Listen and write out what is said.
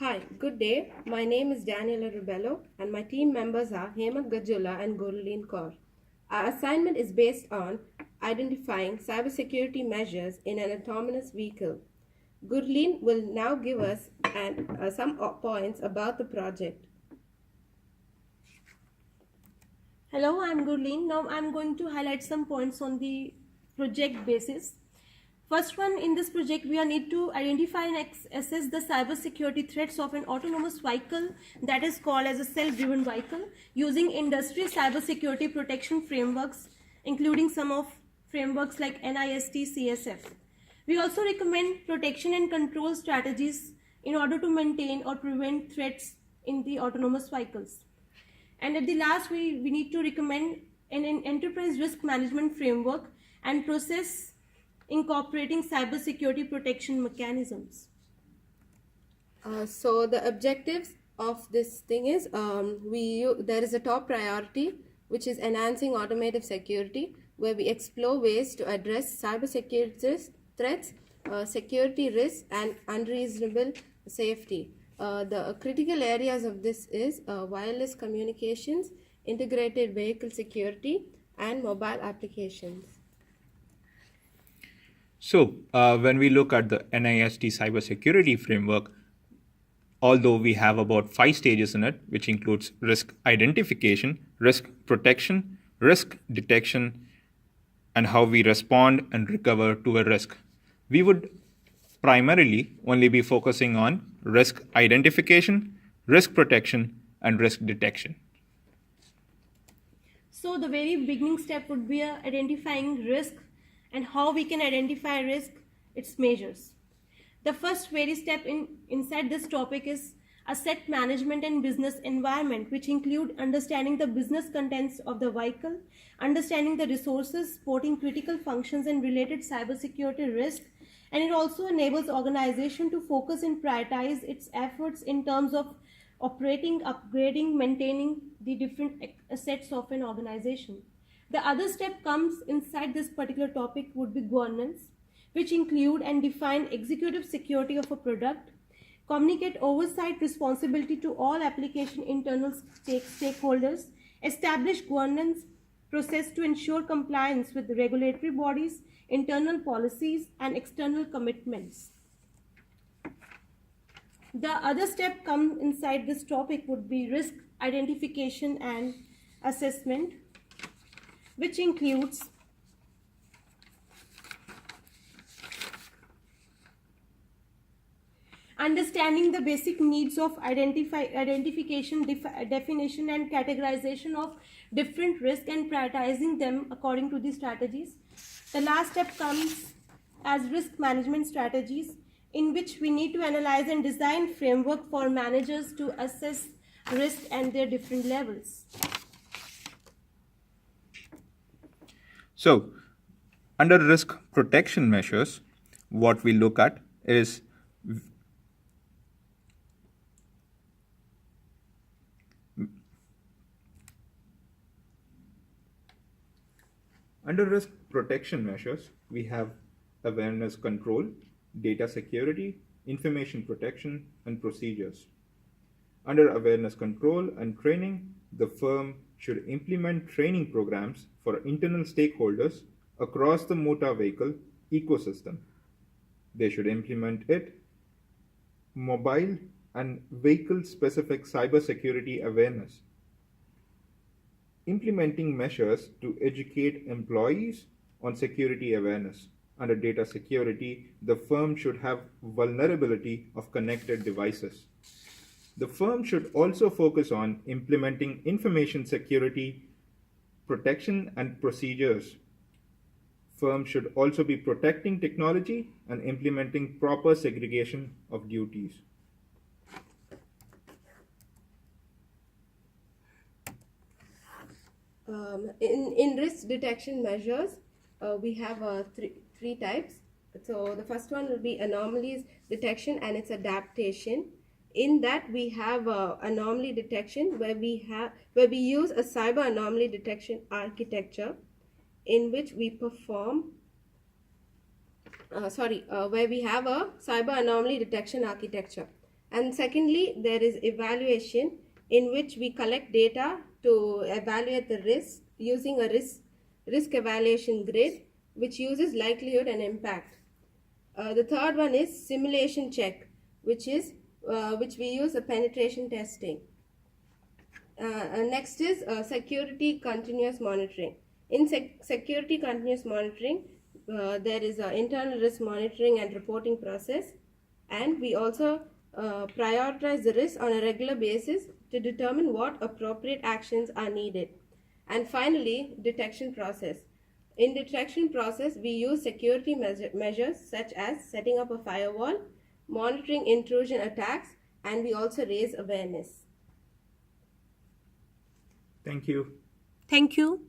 Hi, good day. My name is Daniela Rubello, and my team members are Hemant Gajula and Gurleen Kaur. Our assignment is based on identifying cybersecurity measures in an autonomous vehicle. Gurleen will now give us some points about the project. Hello, I'm Gurleen. Now I'm going to highlight some points on the project basis. First one, in this project, we need to identify and assess the cybersecurity threats of an autonomous vehicle that is called as a self-driven vehicle using industry cybersecurity protection frameworks, including some of frameworks like NIST, CSF. We also recommend protection and control strategies in order to maintain or prevent threats in the autonomous vehicles. And at the last, we need to recommend an enterprise risk management framework and process incorporating cybersecurity protection mechanisms. So the objectives of this thing is there is a top priority which is enhancing automotive security, where we explore ways to address cybersecurity threats, security risks, and unreasonable safety. The critical areas of this is wireless communications, integrated vehicle security, and mobile applications. So, when we look at the NIST cybersecurity framework, although we have about 5 stages in it, which includes risk identification, risk protection, risk detection, and how we respond and recover to a risk, we would primarily only be focusing on risk identification, risk protection, and risk detection. So the very beginning step would be identifying risk and how we can identify risk, its measures. The first very step inside this topic is asset management and business environment, which include understanding the business contents of the vehicle, understanding the resources supporting critical functions and related cybersecurity risk, and it also enables organization to focus and prioritize its efforts in terms of operating, upgrading, maintaining the different assets of an organization. The other step comes inside this particular topic would be governance, which include and define executive security of a product, communicate oversight responsibility to all application internal stakeholders, establish governance process to ensure compliance with the regulatory bodies, internal policies, and external commitments. The other step come inside this topic would be risk identification and assessment, which includes understanding the basic needs of identification, definition, and categorization of different risks and prioritizing them according to the strategies. The last step comes as risk management strategies, in which we need to analyze and design framework for managers to assess risk and their different levels. So, under risk protection measures, what we look at is under risk protection measures, we have awareness control, data security, information protection, and procedures. Under awareness control and training, the firm should implement training programs for internal stakeholders across the motor vehicle ecosystem. They should implement mobile and vehicle specific cybersecurity awareness, implementing measures to educate employees on security awareness. Under data security, the firm should have vulnerability of connected devices. The firm should also focus on implementing information security protection and procedures. Firms should also be protecting technology and implementing proper segregation of duties. In risk detection measures, we have three types. So the first one will be anomalies detection and its adaptation. In that we have anomaly detection, where we use a cyber anomaly detection architecture, in which we perform where we have a cyber anomaly detection architecture. And secondly, there is evaluation, in which we collect data to evaluate the risk using a risk evaluation grid, which uses likelihood and impact. The third one is simulation check, which we use a penetration testing. Next is security continuous monitoring. In security continuous monitoring, there is an internal risk monitoring and reporting process, and we also prioritize the risk on a regular basis to determine what appropriate actions are needed. And finally, detection process. In detection process, we use security measures such as setting up a firewall, monitoring intrusion attacks, and we also raise awareness. Thank you. Thank you.